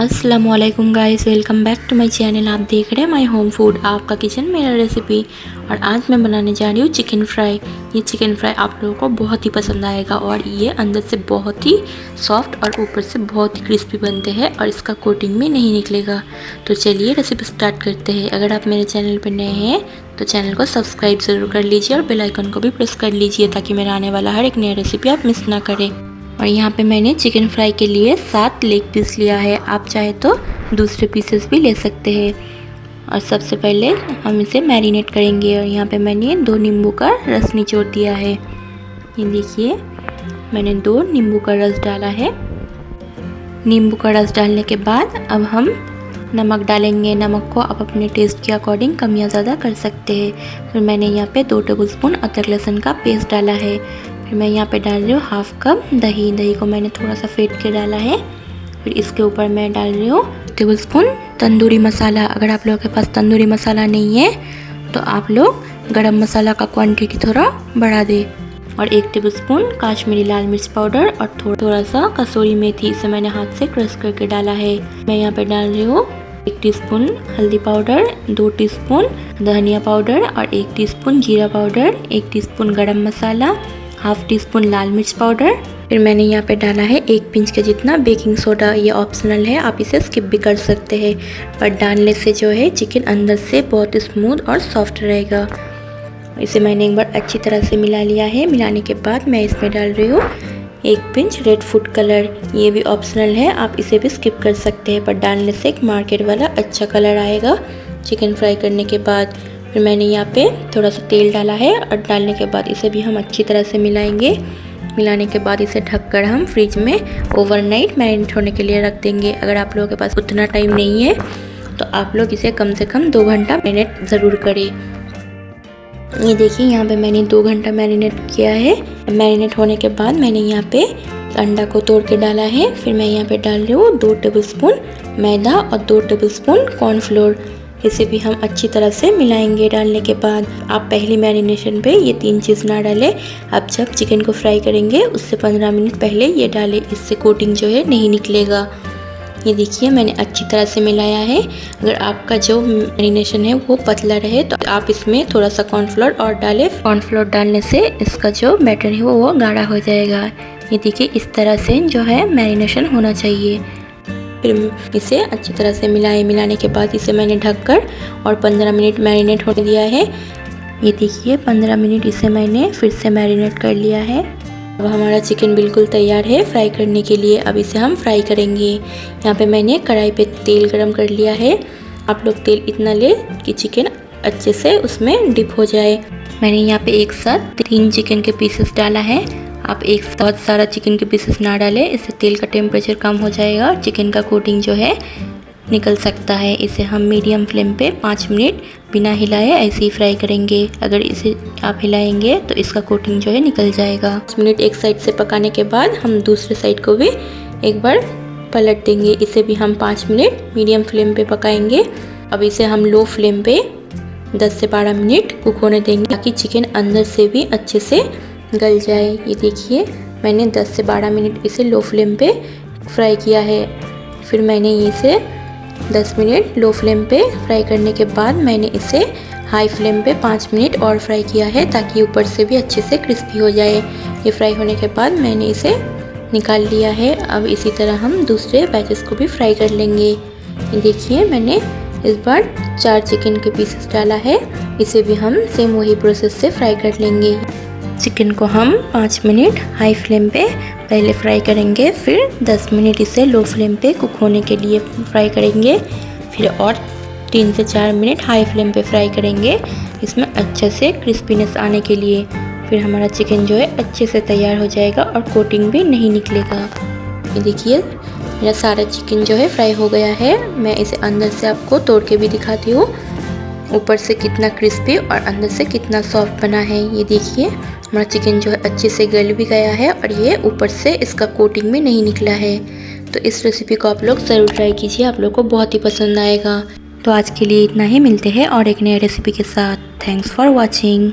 अस्सलामुअलैकुम guys, welcome back to my channel. आप देख रहे हैं माय होम फूड, आपका किचन मेरा रेसिपी। और आज मैं बनाने जा रही हूँ चिकन फ्राई। ये चिकन फ्राई आप लोगों को बहुत ही पसंद आएगा और ये अंदर से बहुत ही सॉफ्ट और ऊपर से बहुत ही क्रिस्पी बनते हैं और इसका कोटिंग भी नहीं निकलेगा। तो चलिए रेसिपी स्टार्ट करते हैं। अगर आप मेरे चैनल पर नए हैं तो चैनल को सब्सक्राइब ज़रूर कर लीजिए और बेल आइकन को भी प्रेस कर लीजिए ताकि मेरा आने वाला हर एक नया रेसिपी आप मिस ना करें। और यहाँ पे मैंने चिकन फ्राई के लिए 7 लेग पीस लिया है। आप चाहे तो दूसरे पीसेस भी ले सकते हैं। और सबसे पहले हम इसे मैरिनेट करेंगे। और यहाँ पे मैंने 2 नींबू का रस निचोड़ दिया है। ये देखिए, मैंने 2 नींबू का रस डाला है। नींबू का रस डालने के बाद अब हम नमक डालेंगे। नमक को आप अपने टेस्ट के अकॉर्डिंग कम या ज़्यादा कर सकते हैं। फिर मैंने यहाँ पे 2 टेबलस्पून अदरक लहसुन का पेस्ट डाला है। फिर मैं यहाँ पे डाल रही हूँ हाफ कप दही। दही को मैंने थोड़ा सा फेंट के डाला है। फिर इसके ऊपर मैं डाल रही हूँ टेबलस्पून तंदूरी मसाला। अगर आप लोगों के पास तंदूरी मसाला नहीं है तो आप लोग गरम मसाला का क्वांटिटी थोड़ा बढ़ा दें। और 1 टेबलस्पून काश्मीरी लाल मिर्च पाउडर और थोड़ा सा कसूरी मेथी, इसे मैंने हाथ से क्रश करके डाला है। मैं यहाँ पे डाल रही हूँ 1 टीस्पून हल्दी पाउडर, 2 टीस्पून धनिया पाउडर और 1 टीस्पून जीरा पाउडर, 1 टीस्पून गरम मसाला, हाफ टी स्पून लाल मिर्च पाउडर। फिर मैंने यहाँ पे डाला है 1 पिंच के जितना बेकिंग सोडा। ये ऑप्शनल है, आप इसे स्किप भी कर सकते हैं, पर डालने से जो है चिकन अंदर से बहुत स्मूथ और सॉफ्ट रहेगा। इसे मैंने एक बार अच्छी तरह से मिला लिया है। मिलाने के बाद मैं इसमें डाल रही हूँ 1 पिंच रेड फूड कलर। ये भी ऑप्शनल है, आप इसे भी स्किप कर सकते हैं, पर डालने से एक मार्केट वाला अच्छा कलर आएगा चिकन फ्राई करने के बाद। फिर मैंने यहाँ पे थोड़ा सा तेल डाला है और डालने के बाद इसे भी हम अच्छी तरह से मिलाएंगे। मिलाने के बाद इसे ढककर हम फ्रिज में ओवरनाइट मैरिनेट होने के लिए रख देंगे। अगर आप लोगों के पास उतना टाइम नहीं है तो आप लोग इसे कम से कम 2 घंटा मैरिनेट ज़रूर करें। ये देखिए, यहाँ पे मैंने 2 घंटा मैरिनेट किया है। मैरिनेट होने के बाद मैंने यहाँ पे अंडा को तोड़ के डाला है। फिर मैं यहाँ पे डाल रही हूँ 2 टेबलस्पून मैदा और 2 टेबलस्पून कॉर्नफ्लोर। इसे भी हम अच्छी तरह से मिलाएंगे। डालने के बाद आप पहली मैरिनेशन पे ये 3 चीज़ ना डालें। आप जब चिकन को फ्राई करेंगे उससे 15 मिनट पहले ये डालें, इससे कोटिंग जो है नहीं निकलेगा। ये देखिए, मैंने अच्छी तरह से मिलाया है। अगर आपका जो मैरिनेशन है वो पतला रहे तो आप इसमें थोड़ा सा कॉर्नफ्लोर और डालें। कॉर्नफ्लोर डालने से इसका जो बैटर है वो गाढ़ा हो जाएगा। ये देखिए, इस तरह से जो है मैरिनेशन होना चाहिए। फिर इसे अच्छी तरह से मिलाने के बाद इसे मैंने ढककर और 15 मिनट मैरिनेट होने दिया है। ये देखिए, 15 मिनट इसे मैंने फिर से मैरिनेट कर लिया है। अब हमारा चिकन बिल्कुल तैयार है फ्राई करने के लिए। अब इसे हम फ्राई करेंगे। यहाँ पे मैंने कढ़ाई पे तेल गरम कर लिया है। आप लोग तेल इतना ले कि चिकन अच्छे से उसमें डिप हो जाए। मैंने यहाँ पे एक साथ 3 चिकन के पीसेस डाला है। आप एक बहुत सारा चिकन के पीसेस ना डालें, इससे तेल का टेम्परेचर कम हो जाएगा और चिकन का कोटिंग जो है निकल सकता है। इसे हम मीडियम फ्लेम पे 5 मिनट बिना हिलाए ऐसे ही फ्राई करेंगे। अगर इसे आप हिलाएंगे तो इसका कोटिंग जो है निकल जाएगा। 5 मिनट एक साइड से पकाने के बाद हम दूसरे साइड को भी एक बार पलट देंगे। इसे भी हम 5 मिनट मीडियम फ्लेम पे पकाएंगे। अब इसे हम लो फ्लेम पे 10 से 12 मिनट कुक होने देंगे ताकि चिकन अंदर से भी अच्छे से गल जाए। ये देखिए, मैंने 10 से 12 मिनट इसे लो फ्लेम पे फ्राई किया है। फिर मैंने इसे 10 मिनट लो फ्लेम पे फ्राई करने के बाद मैंने इसे हाई फ्लेम पे 5 मिनट और फ्राई किया है ताकि ऊपर से भी अच्छे से क्रिस्पी हो जाए। ये फ्राई होने के बाद मैंने इसे निकाल लिया है। अब इसी तरह हम दूसरे बैचेस को भी फ्राई कर लेंगे। ये देखिए, मैंने इस बार 4 चिकन के पीसेस डाला है। इसे भी हम सेम वही प्रोसेस से फ्राई कर लेंगे। चिकन को हम 5 मिनट हाई फ्लेम पे पहले फ्राई करेंगे। फिर 10 मिनट इसे लो फ्लेम पे कुक होने के लिए फ्राई करेंगे। फिर और 3 से 4 मिनट हाई फ्लेम पे फ्राई करेंगे, इसमें अच्छे से क्रिस्पीनेस आने के लिए। फिर हमारा चिकन जो है अच्छे से तैयार हो जाएगा और कोटिंग भी नहीं निकलेगा। ये देखिए, मेरा सारा चिकन जो है फ्राई हो गया है। मैं इसे अंदर से आपको तोड़ के भी दिखाती हूँ, ऊपर से कितना क्रिस्पी और अंदर से कितना सॉफ्ट बना है। ये देखिए, हमारा चिकन जो है अच्छे से गल भी गया है और ये ऊपर से इसका कोटिंग भी नहीं निकला है। तो इस रेसिपी को आप लोग ज़रूर ट्राई कीजिए, आप लोग को बहुत ही पसंद आएगा। तो आज के लिए इतना ही, मिलते हैं और एक नई रेसिपी के साथ। Thanks for watching.